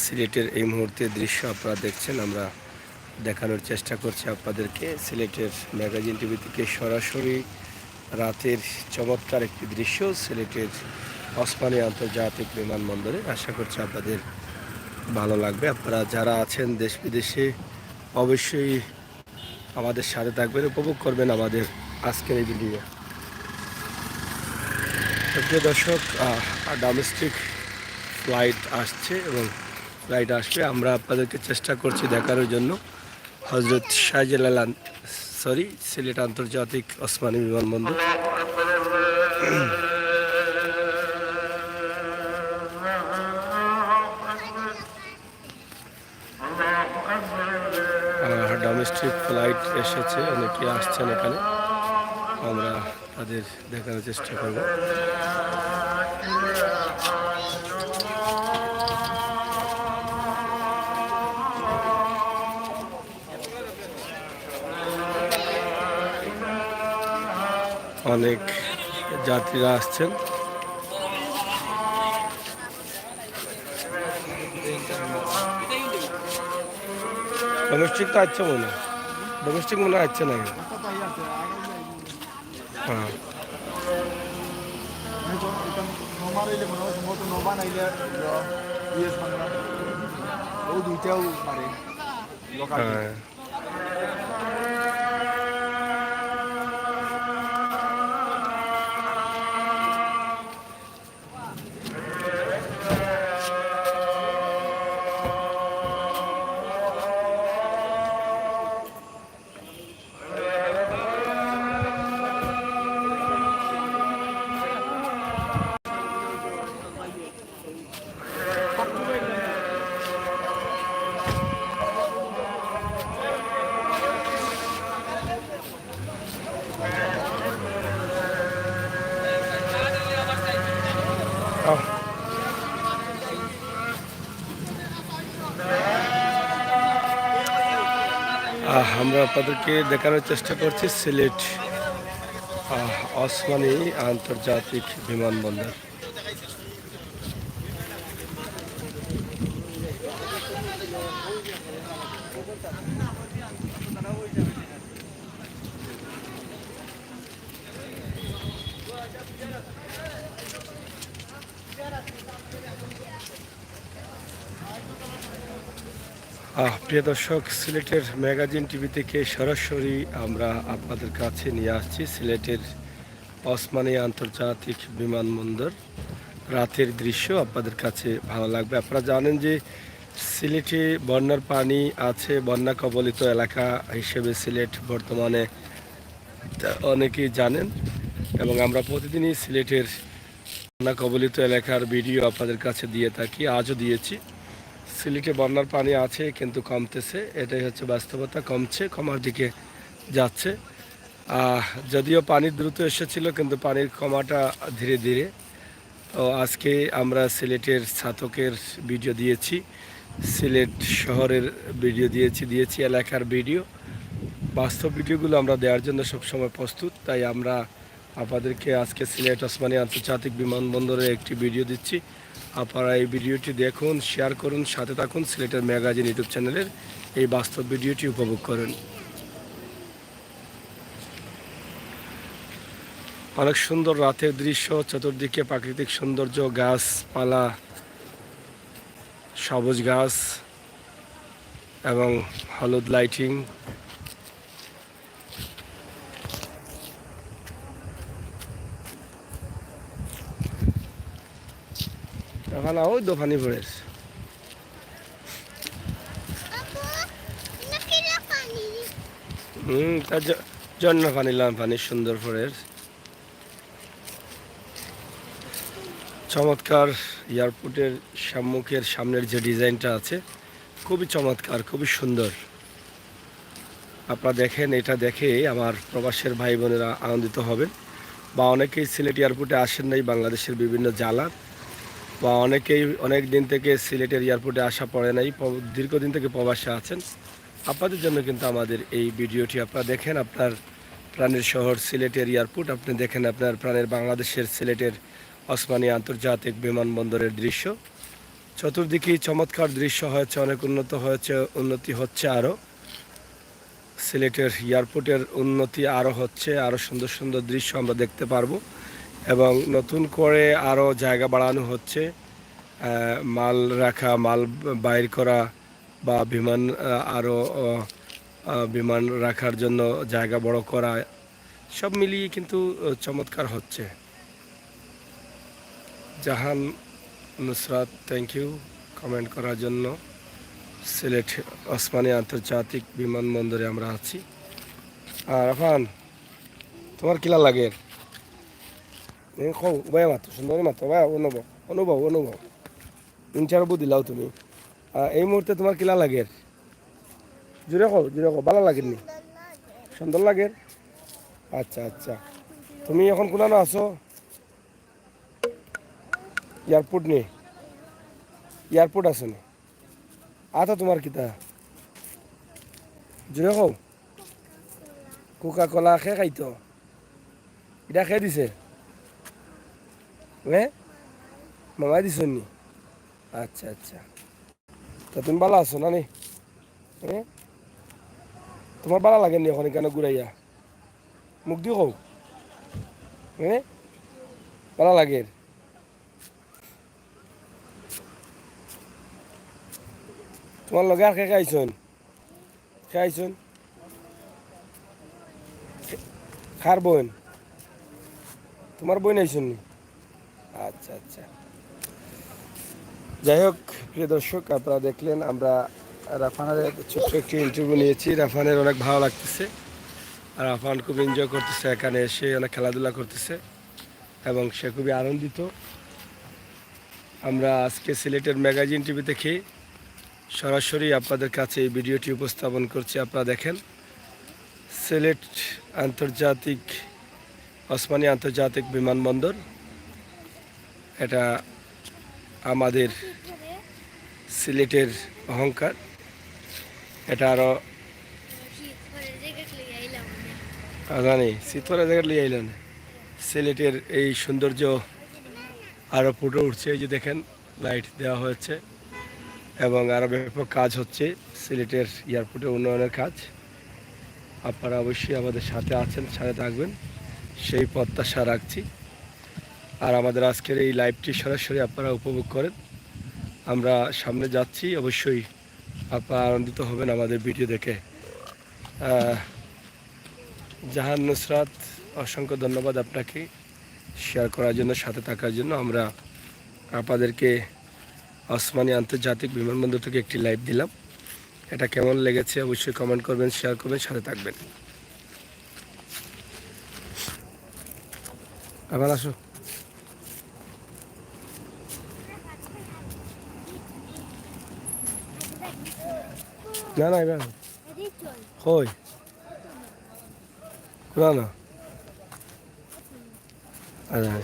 সিলেটের এই মুহূর্তের দৃশ্য আপনারা দেখছেন। আমরা দেখানোর চেষ্টা করছি আপনাদেরকে সিলেটের ম্যাগাজিন টিভি থেকে সরাসরি রাতের চমৎকার একটি দৃশ্য সিলেটের ওসমানী আন্তর্জাতিক বিমানবন্দরে। আশা করছি আপনাদের ভালো লাগবে। আপনারা যারা আছেন দেশ বিদেশে অবশ্যই আমাদের সাথে থাকবেন, উপভোগ করবেন আমাদের আজকের এই ভিডিও। প্রিয় দর্শক, ডোমেস্টিক ফ্লাইট আসছে এবং ফ্লাইট আসবে। আমরা আপনাদেরকে চেষ্টা করছি দেখানোর জন্য হজরত শাহজালাল সিলেট আন্তর্জাতিক ওসমানী বিমানবন্দর। ডোমেস্টিক ফ্লাইট এসেছে, অনেকে আসছেন এখানে, আমরা তাদের দেখানোর চেষ্টা করব। অনেক যাত্রীরা আসছেন। ডোমেস্টিক তো আসছে মনে হয়, ডোমেস্টিক মনে আসছে না। হ্যাঁ, হ্যাঁ। আমরা আপনাদেরকে দেখানোর চেষ্টা করছি সিলেট ওসমানী আন্তর্জাতিক বিমানবন্দর। প্রিয় দর্শক, সিলেটের ম্যাগাজিন টিভি থেকে সরাসরি আমরা আপনাদের কাছে নিয়ে আসছি সিলেটের ওসমানী আন্তর্জাতিক বিমানবন্দর। রাতের দৃশ্য আপনাদের কাছে ভালো লাগবে। আপনারা জানেন যে সিলেটে বন্যার পানি আছে, বন্যা কবলিত এলাকা হিসেবে সিলেট বর্তমানে অনেকেই জানেন, এবং আমরা প্রতিদিনই সিলেটের বন্যা কবলিত এলাকার ভিডিও আপনাদের কাছে দিয়ে থাকি, আজও দিয়েছি। সিলেটে বন্যার পানি আছে কিন্তু কমতেছে, এটাই হচ্ছে বাস্তবতা। কমার দিকে যাচ্ছে। যদিও পানি দ্রুত এসেছিল কিন্তু পানির কমাটা ধীরে ধীরে। তো আজকে আমরা সিলেটের ছাতকের ভিডিও দিয়েছি, সিলেট শহরের ভিডিও দিয়েছি এলাকার ভিডিও। বাস্তব ভিডিওগুলো আমরা দেওয়ার জন্য সবসময় প্রস্তুত, তাই আমরা আপনাদেরকে আজকে সিলেট ওসমানী আন্তর্জাতিক বিমানবন্দরের একটি ভিডিও দিচ্ছি। আপনারা এই ভিডিওটি দেখুন, শেয়ার করুন, সাথে থাকুন। সিলেটের ম্যাগাজিন ইউটিউব চ্যানেলের এই বাস্তব ভিডিওটি উপভোগ করুন। অনেক সুন্দর রাতের দৃশ্য, চতুর্দিকে প্রাকৃতিক সৌন্দর্য, গাছপালা, সবুজ গাছ এবং হলুদ লাইটিং। এখন ওই দোকানি পড়ে তার জন্য পানি সুন্দর ফোরের চমৎকার। এয়ারপোর্টের সামনের যে ডিজাইনটা আছে খুবই চমৎকার, খুবই সুন্দর। আপনারা দেখেন, এটা দেখে আমার প্রবাসের ভাই বোনেরা আনন্দিত হবেন। বা অনেকেই সিলেট এয়ারপোর্টে আসেন নাই বাংলাদেশের বিভিন্ন জেলার, বা অনেকেই অনেক দিন থেকে সিলেটের এয়ারপোর্টে আসা পড়ে নাই, দীর্ঘদিন থেকে প্রবাসে আছেন। আপনাদের জন্য কিন্তু আমাদের এই ভিডিওটি। আপনারা দেখেন আপনার প্রাণের শহর সিলেটের এয়ারপোর্ট, আপনি দেখেন আপনার প্রাণের বাংলাদেশের সিলেটের ওসমানী আন্তর্জাতিক বিমানবন্দরের দৃশ্য। চতুর্দিকেই চমৎকার দৃশ্য হয়েছে, অনেক উন্নতি হচ্ছে আরও। সিলেটের এয়ারপোর্টের উন্নতি আরও হচ্ছে, আরও সুন্দর সুন্দর দৃশ্য আমরা দেখতে পারবো এবং নতুন করে আরও জায়গা বাড়ানো হচ্ছে। মাল রাখা, মাল বাইর করা বা বিমান আরও বিমান রাখার জন্য জায়গা বড় করা, সব মিলিয়ে কিন্তু চমৎকার হচ্ছে। জাহান নুসরাত, থ্যাংক ইউ কমেন্ট করার জন্য। সিলেট ওসমানী আন্তর্জাতিক বিমানবন্দরে আমরা আছি। আর আফান, তোমার কিলা লাগে? বয়া মাত্র সুন্দরী মাত্র ভাই, অনুভব অনুভব অনুভব ইনচারবু দিলাও তুমি। এই মুহূর্তে তোমার কিলা লাগে? জুড়ে কো ভালো লাগেনি? সুন্দর লাগে? আচ্ছা আচ্ছা, তুমি এখন কোনানো আছো? এয়ারপোর্ট নেই? এয়ারপোর্ট আছে না? আতা তোমার কিতা? জুড়ে কো। কোকা কোলা খে খাইতো? এটা খেয়ে দিছে? মামাই দিছ নি? আচ্ছা আচ্ছা, তা তুমি ভালো আছো না নি? তোমার ভালো লাগেনি এখন কেন ঘুরাইয়া? মুখ দিয়ে কও। ভালো লাগে? তোমার লগে আর খেয়ে খাইছন? খাইছন খার বোন? তোমার বই নাইছন নি? আচ্ছা আচ্ছা, যাই হোক প্রিয় দর্শক, আপনারা দেখলেন আমরা রাফানের ছোট্ট একটি ইন্টারভিউ নিয়েছি। রাফানের অনেক ভালো লাগতেছে আর রাফান খুব এনজয় করতেছে, এখানে এসে অনেক খেলাধুলা করতেছে এবং সে খুবই আনন্দিত। আমরা আজকে সিলেটের ম্যাগাজিন টিভি থেকে সরাসরি আপনাদের কাছে এই ভিডিওটি উপস্থাপন করছি। আপনারা দেখেন, সিলেট আন্তর্জাতিক ওসমানী আন্তর্জাতিক বিমানবন্দর, এটা আমাদের সিলেটের অহংকার। এটা আরও জানি শীতপরে জায়গা লিয়ে আইলেন। সিলেটের এই সৌন্দর্য আরও ফুটে উঠছে। এই যে দেখেন, লাইট দেওয়া হয়েছে এবং আরও ব্যাপক কাজ হচ্ছে সিলেটের এয়ারপোর্টের উন্নয়নের কাজ। আপনারা অবশ্যই আমাদের সাথে আছেন, সাথে থাকবেন সেই প্রত্যাশা রাখছি। আর আমাদের আজকের এই লাইভটি সরাসরি আপনারা উপভোগ করেন। আমরা সামনে যাচ্ছি, অবশ্যই আপনারা আনন্দিত হবেন আমাদের ভিডিও দেখে। জাহান নুসরাত, অসংখ্য ধন্যবাদ আপনাকে শেয়ার করার জন্য, সাথে থাকার জন্য। আমরা আপনাদেরকে ওসমানী আন্তর্জাতিক বিমানবন্দর থেকে একটি লাইভ দিলাম। এটা কেমন লেগেছে অবশ্যই কমেন্ট করবেন, শেয়ার করবেন, সাথে থাকবেন। আবার আসো। না না, এবার কই কোনা না। আচ্ছা।